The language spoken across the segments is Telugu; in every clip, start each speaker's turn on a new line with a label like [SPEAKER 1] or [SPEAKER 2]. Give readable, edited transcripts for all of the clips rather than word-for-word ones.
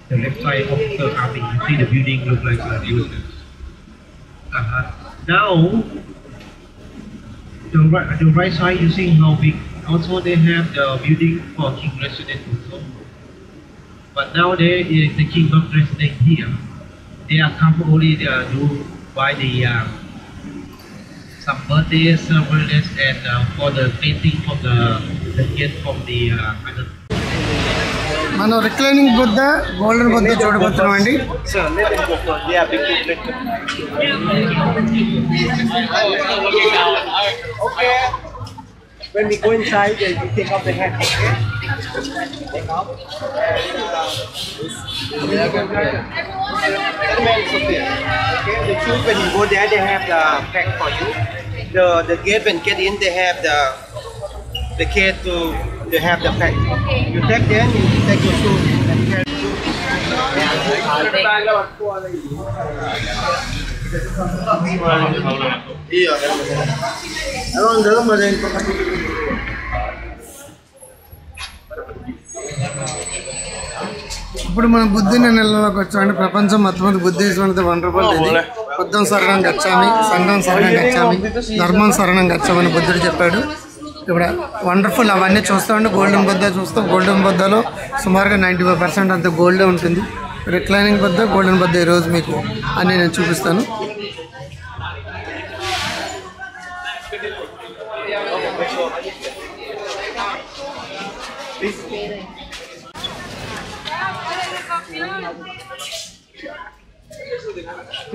[SPEAKER 1] the left side of the army. You see the building look like Jerusalem. Now, the right side you see how big. Also, they have the building for king residence also. But nowadays, the king not residing here. They are come only do by the some birthdays, celebrations, and for the painting from the gate from the other.
[SPEAKER 2] మనం రిక్లైనింగ్ బుద్ధ గోల్డెన్ బుద్ధ చూడబోతున్నాం అండి.
[SPEAKER 3] When we go inside, you take off the hat. Take off. Okay, the shoes when you go there, they have the pack for you. The gate when get in, they have the key to they have the pack. You take them, you take your shoes and carry shoes. Iya. Emang dalam ada yang
[SPEAKER 2] ఇప్పుడు మనం బుద్ధుని నెలలోకి వచ్చామండి. ప్రపంచం మొత్తం బుద్ధిజం అనేది వండర్ఫుల్. ఇది బుద్ధం శరణం గచ్చామి, సంఘం శరణం గచ్చామి, ధర్మం శరణం గచ్చామని బుద్ధుడు చెప్పాడు. ఇప్పుడు వండర్ఫుల్ అవన్నీ చూస్తామండి. గోల్డెన్ బుద్ధ చూస్తాం. గోల్డెన్ బుద్ధలో సుమారుగా 95% అంత గోల్డే ఉంటుంది. రిక్లైనింగ్ బుద్ధ, గోల్డెన్ బుద్ధ ఈరోజు మీకు అన్నీ నేను చూపిస్తాను.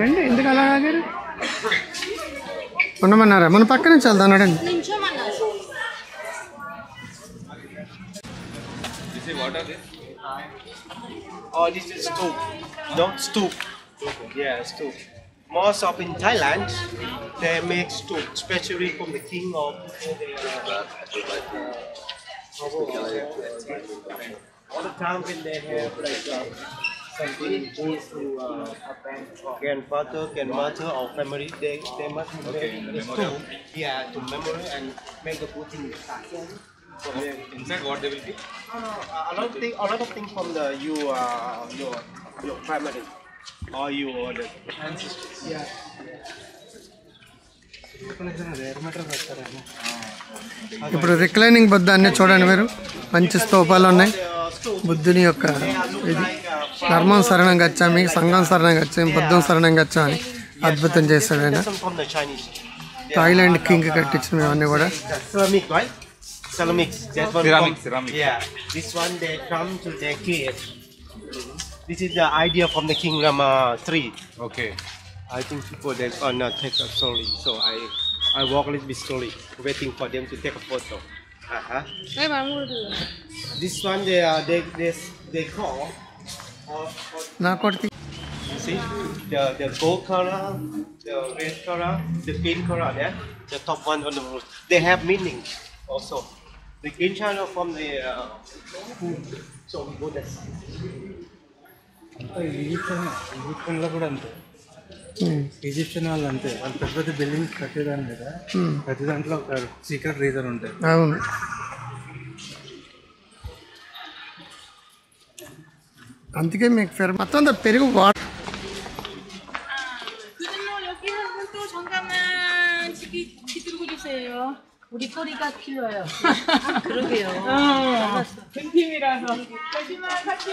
[SPEAKER 2] రండి, ఎందుకు అలా ఆగారు? ఉండమన్నారా? మన పక్క నుంచి వెళ్దాం అన్నాడండి.
[SPEAKER 3] Oh, this is stoop. Don't stoop. Yeah, stoop. Most of in Thailand, they make stoop, especially from the king of all the time when they have like something goes to grandfather, grandmother, or family, they must make the stoop, yeah, to memory and make the good thing.
[SPEAKER 4] Inside what they will be?
[SPEAKER 3] A lot of things from the your family or your the ancestors. Yeah.
[SPEAKER 2] ఇప్పుడు రిక్లైనింగ్ బుద్ధ అన్నీ చూడండి మీరు. మంచి స్తూపాలు ఉన్నాయి. బుద్ధుని యొక్క ఇది ధర్మం శరణం గచ్చామి, సంఘం శరణం గచ్చామి, బుద్ధం శరణం గచ్చామి అద్భుతం చేశాడు ఆయన. థాయిలాండ్ కింగ్ కట్టించిన ఇవన్నీ కూడా.
[SPEAKER 3] Ceramics. That one
[SPEAKER 4] Ceramics.
[SPEAKER 3] Yeah. This one they come to their cave. This is the idea from the King Rama III.
[SPEAKER 4] Okay.
[SPEAKER 3] I think people they gonna take a slowly. So I walk a little bit slowly, waiting for them to take a photo. This one they call. See the gold color, the red color, the green color there, the top one on the roof. They have meaning also. The green channel from the so we go that side.
[SPEAKER 5] ఈజిప్షియన్లో కూడా అంతే. ఈజిప్షియన్ వాళ్ళు అంతే. వాళ్ళు పెద్ద పెద్ద బిల్డింగ్స్ కట్టేదాని మీద ప్రతి దాంట్లో ఒక సీక్రెట్ రీజన్ ఉంటుంది.
[SPEAKER 2] అవును. అందుకే మీకు మొత్తం అంతా పెరుగు వాటర్.
[SPEAKER 6] 우리 꼬리가 길어요. 그러게요. 팬팀이라서. 하지만 같이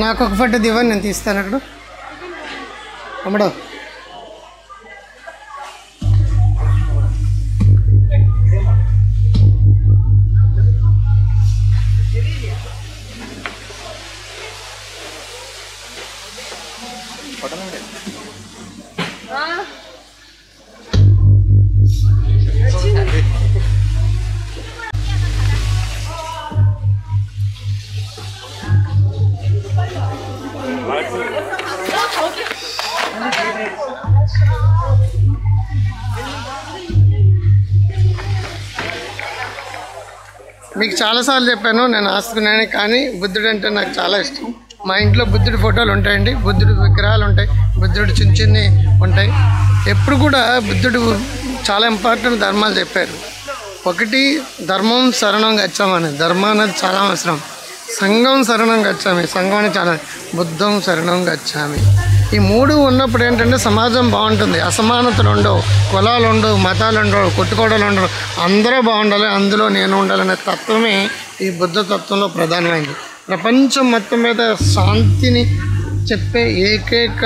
[SPEAKER 2] నాకు ఒక ఫోటో దివ్వండి, నేను తీస్తాను. అక్కడ అమ్మడు మీకు చాలాసార్లు చెప్పాను నేను ఆస్తుకున్నాను, కానీ బుద్ధుడు అంటే నాకు చాలా ఇష్టం. మా ఇంట్లో బుద్ధుడి ఫోటోలు ఉంటాయండి, బుద్ధుడి విగ్రహాలు ఉంటాయి, బుద్ధుడు చిన్న చిన్ని ఉంటాయి. ఎప్పుడు కూడా బుద్ధుడు చాలా ఇంపార్టెంట్ ధర్మాలు చెప్పారు. ఒకటి ధర్మం శరణం గచ్చామని, ధర్మం అనేది చాలా అవసరం. సంఘం శరణం గచ్చామి, సంఘం అనేది చాలా, బుద్ధం శరణం గచ్చామి. ఈ మూడు ఉన్నప్పుడు ఏంటంటే సమాజం బాగుంటుంది. అసమానతలు ఉండవు, కులాలు ఉండవు, మతాలు ఉండవు, కొట్టుకోవడాలు ఉండవు, అందరూ బాగుండాలి, అందులో నేను ఉండాలనే తత్వమే ఈ బుద్ధ తత్వంలో ప్రధానమైంది. ప్రపంచం మొత్తం మీద శాంతిని చెప్పే ఏకైక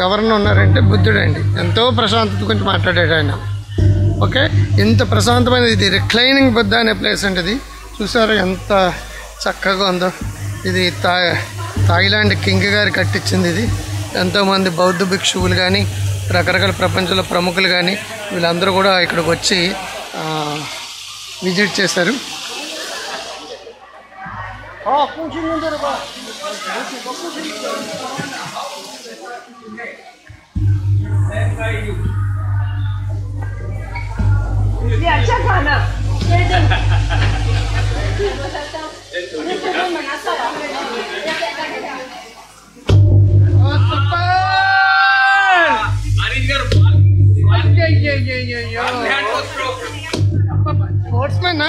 [SPEAKER 2] ఎవరన్నా ఉన్నారంటే బుద్ధుడండి. ఎంతో ప్రశాంతత గురించి మాట్లాడాడు ఆయన. ఓకే, ఇంత ప్రశాంతమైన ఇది రిక్లైనింగ్ బుద్ధ అనే ప్లేస్ అంటే ఇది చూసారా ఎంత చక్కగా ఉందో. ఇది థాయిలాండ్ కింగ్ గారు కట్టించింది. ఇది ఎంతోమంది బౌద్ధ భిక్షువులు కానీ రకరకాల ప్రపంచంలో ప్రముఖులు కానీ వీళ్ళందరూ కూడా ఇక్కడికి వచ్చి విజిట్ చేశారు. స్పోర్ట్స్మెన్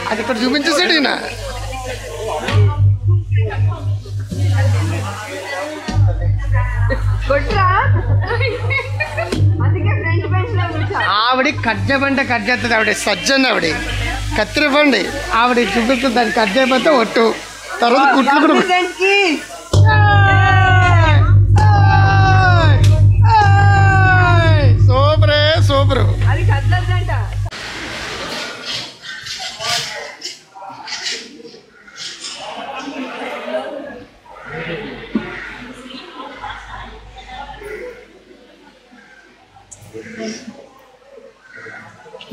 [SPEAKER 2] అది ఇక్కడ చూపించేసాడు ఈయన. ఆవిడ కట్ చేయమంటే కట్ చేస్తుంది. ఆవిడ సజ్జన్, ఆవిడ కత్తిరివ్వండి, ఆవిడ చూపిస్తుంది. దాన్ని కట్ చేయకపోతే ఒట్టు, తర్వాత కుట్లు కూడా. సూపరే సూపరు.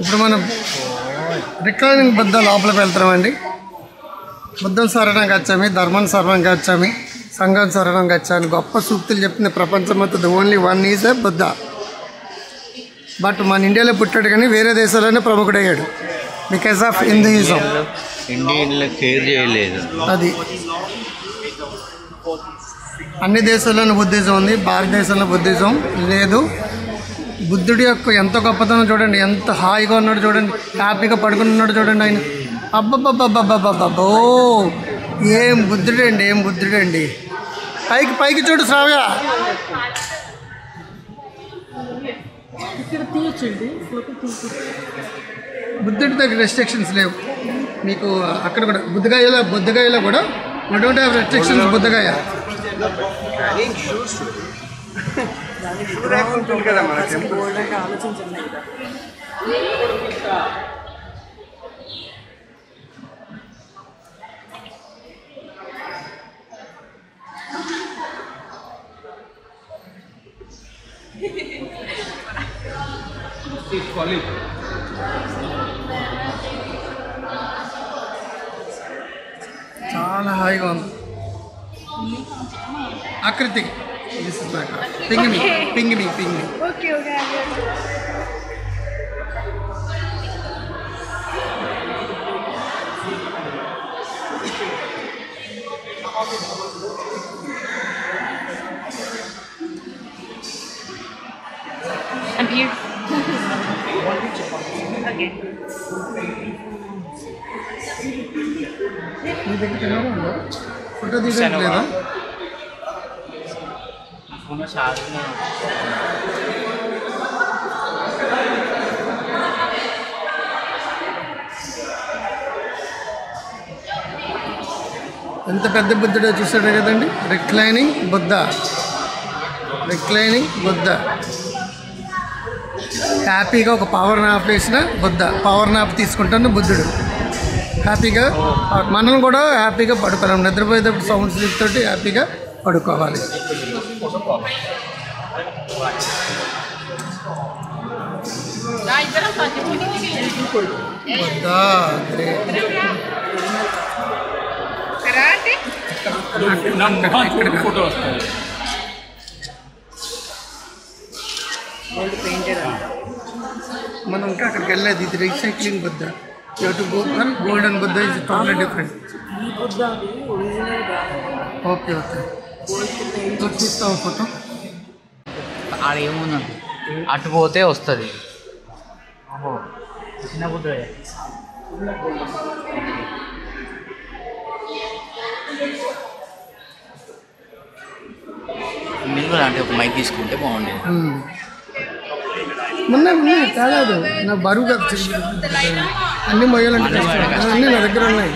[SPEAKER 2] ఇప్పుడు మనం రిక్లైనింగ్ బుద్ధ లోపలికి వెళ్తున్నామండి. బుద్ధం శరణం గచ్చామి, ధర్మం శరణం గచ్చామి, సంఘం శరణం గచ్చామి. గొప్ప సూక్తులు చెప్తుంది ప్రపంచం మొత్తం. Only one is a Buddha. But మన ఇండియాలో పుట్టాడు కానీ వేరే దేశాల్లోనే ప్రముఖుడయ్యాడు బికాస్ ఆఫ్ హిందూయిజం.
[SPEAKER 7] ఇండియన్లో కేర్ చేయలేదు.
[SPEAKER 2] అది అన్ని దేశాల్లోనూ బుద్ధిజం ఉంది, భారతదేశంలో బుద్ధిజం లేదు. బుద్ధుడి యొక్క ఎంత గొప్పతనం చూడండి, ఎంత హాయిగా ఉన్నాడు చూడండి, హ్యాపీగా పడుకుని ఉన్నాడు చూడండి ఆయన. అబ్బబ్బబ్బబ్బబ్బబ్బో, ఏం బుద్ధుడండి, ఏం బుద్ధుడండి. పైకి పైకి చూడు శ్రావ్య. బుద్ధుడి దగ్గర రెస్ట్రిక్షన్స్ లేవు మీకు. అక్కడ కూడా బుద్ధగాయలో కూడా వీ డోంట్ హ్యావ్ రెస్ట్రిక్షన్స్. బుద్ధగాయ చాలా హాయిగా ఉంది. ఆకృతి పింగిమి పింగిమి పింగిమి.
[SPEAKER 6] I'm here. Okay.
[SPEAKER 2] మీ దగ్గర కెమెరా ఉందా? ఫోటో తీయడానికి లేదా? ఎంత పెద్ద బుద్ధుడో చూసాడు కదండి. Reclining Buddha, reclining Buddha. హ్యాపీగా ఒక పవర్ నాప్ వేసిన బుద్ధ, పవర్ నాప్ తీసుకుంటాను బుద్ధుడు. హ్యాపీగా మనం కూడా హ్యాపీగా పడుకోవాలి. నిద్రపోయేటప్పుడు సౌండ్ స్లీప్ తోటి హ్యాపీగా పడుకోవాలి.
[SPEAKER 5] ఫోటో వస్తుంది.
[SPEAKER 2] మనం ఇంకా అక్కడికి వెళ్ళలేదు. ఇది recycling Buddha. You to go for golden Buddha is total different. Okay okay తీస్తావు ఫోటో.
[SPEAKER 8] ఆడ ఏముందండి అటు పోతే వస్తుంది. ఓహో చిన్న బుద్ధ నిల్వ అంటే ఒక మైక్ తీసుకుంటే బాగుండేది.
[SPEAKER 2] ఉన్నాయి కాదు నా బరువు కాదు. అన్నీ మొయ్యాలంటే కష్టం. అన్నీ నా దగ్గర ఉన్నాయి.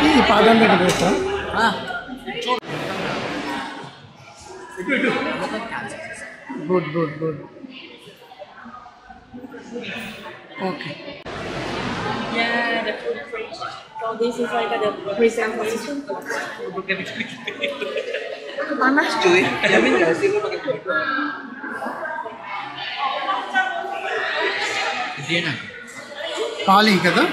[SPEAKER 2] ఈ పాదాల దగ్గర వేస్తా. Good good good okay.
[SPEAKER 6] Yeah, the food fridge. So this is like the presentation. Panas cuy. Jamin nggak sih lu pakai cuy?
[SPEAKER 8] ఇదేనా
[SPEAKER 2] ఖాళీ కదా.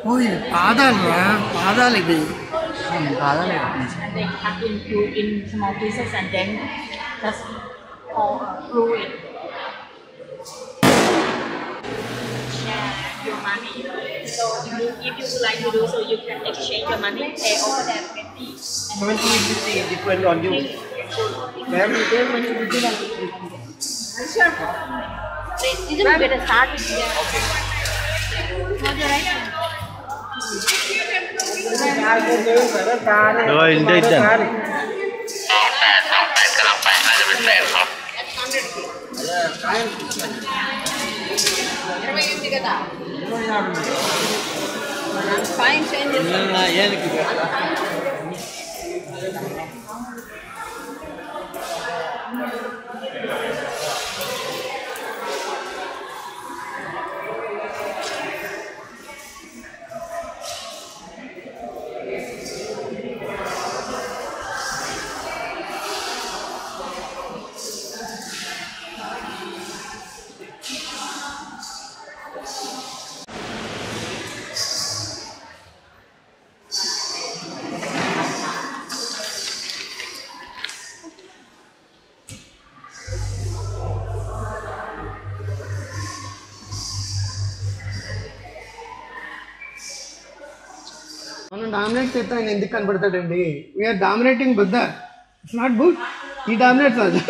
[SPEAKER 2] ఓ ఇది పాదాలు పాదాలు ఇవి.
[SPEAKER 8] కాదలేదు.
[SPEAKER 6] And they cut in small pieces and then just glue it. Share your money. So if you would like to do so, you can exchange your money, pay over there 20.
[SPEAKER 3] 20-50 depend on you.
[SPEAKER 6] Sure. This is where the start is here. Okay. What's your right?
[SPEAKER 7] ఇంత ఇద్దాం.
[SPEAKER 2] మనం డామినేట్ చేస్తే ఆయన ఎందుకు కనబడతాడండి? We are dominating Buddha. It's not good. ఈ డామినేట్ రాదు.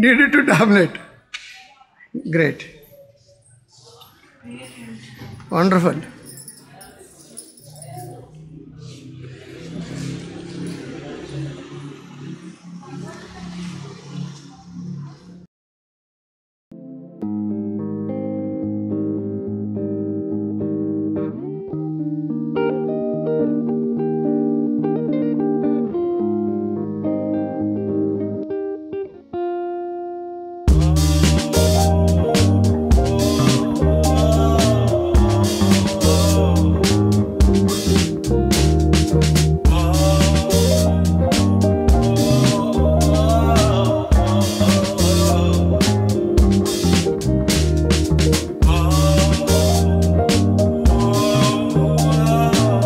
[SPEAKER 2] Needed to dominate. Great wonderful.